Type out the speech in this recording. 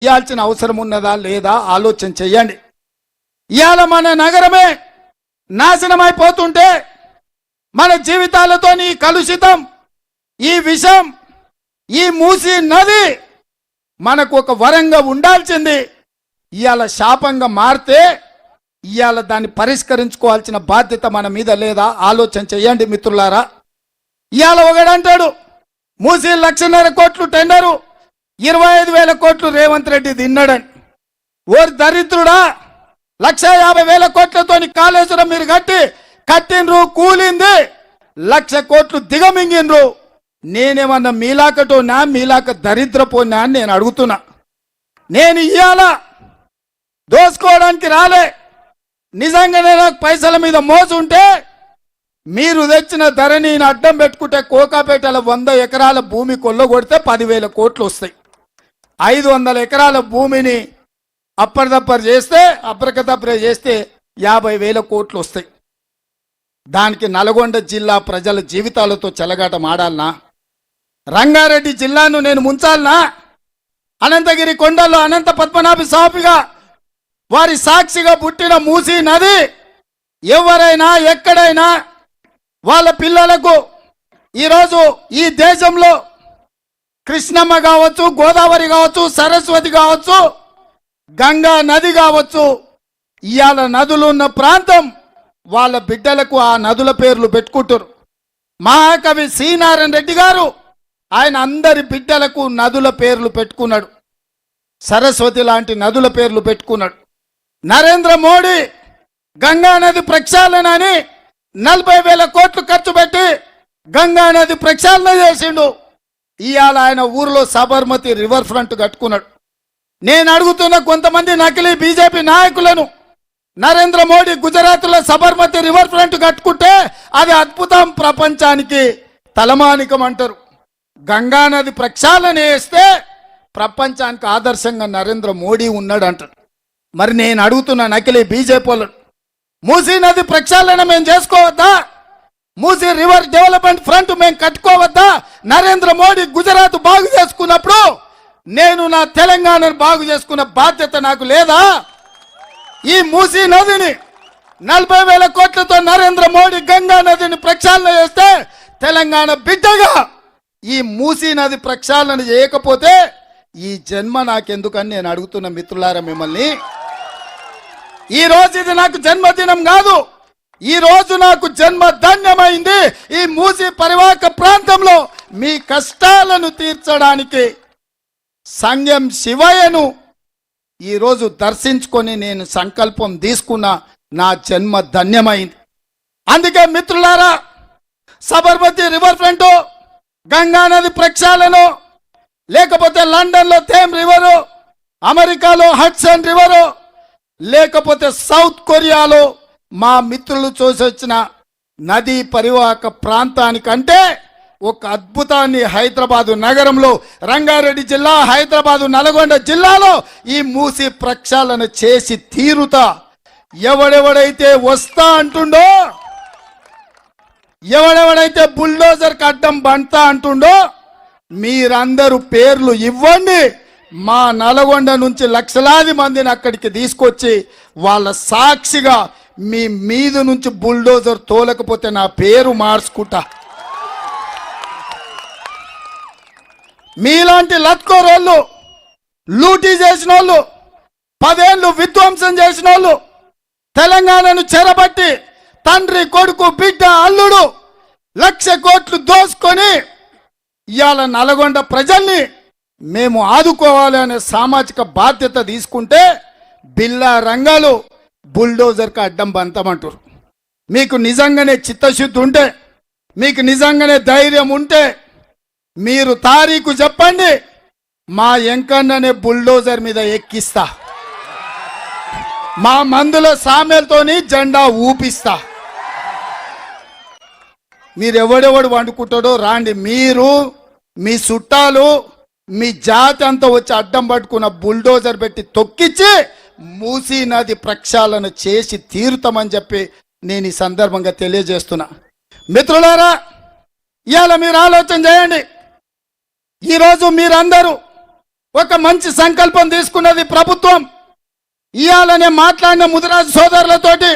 ఇయాల్సిన అవసరం ఉన్నదా లేదా ఆలోచన చెయ్యండి. ఇవాళ మన నగరమే నాశనమైపోతుంటే మన జీవితాలతో ఈ కలుషితం, ఈ విషం, ఈ మూసి నది మనకు ఒక వరంగా ఉండాల్సింది ఇవాళ శాపంగా మారితే ఇవాళ దాన్ని పరిష్కరించుకోవాల్సిన బాధ్యత మన మీద లేదా ఆలోచన చెయ్యండి మిత్రులారా. ఇవాళ ఒకడంటాడు మూసి 1,50,000 కోట్లు టెండరు 25,000 కోట్లు రేవంత్ రెడ్డి తిన్నాడని. ఓరి దరిద్రుడా, 1,50,000 కోట్లతోని కాళేశ్వరం మీరు కట్టిండ్రు, కూలింది 1,00,000 కోట్లు దిగమింగిండ్రు. నేనేమన్నా మీలాకటోనా, మీలాక దరిద్రపోనా అని నేను అడుగుతున్నా. నేను ఇయ్యాల దోసుకోవడానికి రాలే, నిజంగానే నాకు పైసల మీద మోసు ఉంటే మీరు తెచ్చిన ధరని అడ్డం పెట్టుకుంటే కోకాపేటల 100 ఎకరాల భూమి కొల్లగొడితే 10,000 కోట్లు వస్తాయి. 500 ఎకరాల భూమిని అప్పటిదప్పటి చేస్తే, అప్రకదప్ర చేస్తే 50,000 కోట్లు వస్తాయి. దానికి నల్గొండ జిల్లా ప్రజల జీవితాలతో చెలగాట మాడాలనా? రంగారెడ్డి జిల్లాను నేను ముంచాలనా? అనంతగిరి కొండల్లో అనంత పద్మనాభ స్వామిగా వారి సాక్షిగా పుట్టిన మూసీ నది ఎవరైనా ఎక్కడైనా వాళ్ళ పిల్లలకు ఈరోజు ఈ దేశంలో కృష్ణమ్మ కావచ్చు, గోదావరి కావచ్చు, సరస్వతి కావచ్చు, గంగా నది కావచ్చు, ఇవాళ నదులు ఉన్న ప్రాంతం వాళ్ళ బిడ్డలకు ఆ నదుల పేర్లు పెట్టుకుంటారు. మహాకవి సి నారాయణ రెడ్డి గారు ఆయన అందరి బిడ్డలకు నదుల పేర్లు పెట్టుకున్నాడు. సరస్వతి లాంటి నదుల పేర్లు పెట్టుకున్నాడు. నరేంద్ర మోడీ గంగా నది ప్రక్షాళన అని 40,000 కోట్లు ఖర్చు పెట్టి గంగా నది ప్రక్షాళన చేసిండు. ఇవాళ ఆయన ఊర్లో సబర్మతి రివర్ ఫ్రంట్ కట్టుకున్నాడు. నేను అడుగుతున్న కొంతమంది నకిలీ బీజేపీ నాయకులను, నరేంద్ర మోడీ గుజరాత్లో సబర్మతి రివర్ ఫ్రంట్ కట్టుకుంటే అది అద్భుతం, ప్రపంచానికి తలమానికం అంటారు. గంగా నది ప్రక్షాళన చేస్తే ప్రపంచానికి ఆదర్శంగా నరేంద్ర మోడీ ఉన్నాడు అంటారు. మరి నేను అడుగుతున్న నకిలీ బీజేపీ వాళ్ళను, మూసీ నది ప్రక్షాళన మేము చేసుకోవద్దా? మూసీ రివర్ డెవలప్మెంట్ ఫ్రంట్ మేము కట్టుకోవద్దా? నరేంద్ర మోడీ గుజరాత్ బాగు చేసుకున్నప్పుడు నేను నా తెలంగాణను బాగు చేసుకున్న బాధ్యత నాకు లేదా? ఈ మూసీ నదిని 40,000 కోట్లతో నరేంద్ర మోడీ గంగా నదిని ప్రక్షాళన చేస్తే తెలంగాణ బిడ్డగా ఈ మూసీ నది ప్రక్షాళన చేయకపోతే ఈ జన్మ నాకెందుకని నేను అడుగుతున్న మిత్రులారా మిమ్మల్ని. ఈ రోజు ఇది నాకు జన్మదినం కాదు, ఈ రోజు నాకు జన్మ ధన్యమైంది. ఈ మూసీ పరివాహక ప్రాంతంలో మీ కష్టాలను తీర్చడానికి సంగం శివయ్యను ఈరోజు దర్శించుకొని నేను సంకల్పం తీసుకున్న నా జన్మ ధన్యమైంది. అందుకే మిత్రులారా, సబర్మతి రివర్ ఫ్రంట్, గంగా నది ప్రక్షాళన, లేకపోతే లండన్లో థేమ్ రివరు, అమెరికాలో హడ్సన్ రివరు, లేకపోతే సౌత్ కొరియాలో మా మిత్రులు చూసొచ్చిన నదీ పరివాహక ప్రాంతానికంటే ఒక అద్భుతాన్ని హైదరాబాదు నగరంలో, రంగారెడ్డి జిల్లా, హైదరాబాదు నల్గొండ జిల్లాలో ఈ మూసి ప్రక్షాళన చేసి తీరుతా. ఎవడెవడైతే వస్తా అంటుండో, ఎవడెవడైతే బుల్డోజర్కి అడ్డం బంటా అంటుండో మీరందరూ పేర్లు ఇవ్వండి. మా నల్గొండ నుంచి లక్షలాది మందిని అక్కడికి తీసుకొచ్చి వాళ్ళ సాక్షిగా మీ మీద నుంచి బుల్డోజర్ తోలకపోతే నా పేరు మార్చుకుంటా. మీలాంటి లత్కోరోళ్ళు, లూటీ చేసిన వాళ్ళు, 10 ఏళ్ళు విధ్వంసం చేసిన వాళ్ళు, తెలంగాణను చెరబట్టి తండ్రి, కొడుకు, బిడ్డ, అల్లుడు 1,00,000 కోట్లు దోసుకొని ఇవాళ నల్గొండ ప్రజల్ని మేము ఆదుకోవాలి అనే సామాజిక బాధ్యత తీసుకుంటే బిల్లా రంగాలు బుల్డోజర్కి అడ్డం బంతమంటారు. మీకు నిజంగానే చిత్తశుద్ధి ఉంటే, మీకు నిజంగానే ధైర్యం ఉంటే మీరు తారీఖు చెప్పండి, మా ఎంకన్ననే బుల్డోజర్ మీద ఎక్కిస్తా, మా మందుల సామెలతోని జెండా ఊపిస్తా. మీరు ఎవడెవడు వండుకుంటాడో రాండి, మీరు మీ చుట్టాలు మీ జాతి అంతా వచ్చి అడ్డం పట్టుకున్న బుల్డోజర్ పెట్టి తొక్కిచ్చి మూసీ నది ప్రక్షాళన చేసి తీరుతామని చెప్పి నేను ఈ సందర్భంగా తెలియజేస్తున్నా. మిత్రులారా, ఇవాళ మీరు ఆలోచన చేయండి. ఈరోజు మీరందరూ ఒక మంచి సంకల్పం తీసుకున్నది ప్రభుత్వం. ఇయాలనే మాట్లాడిన ముదిరాజు సోదరులతోటి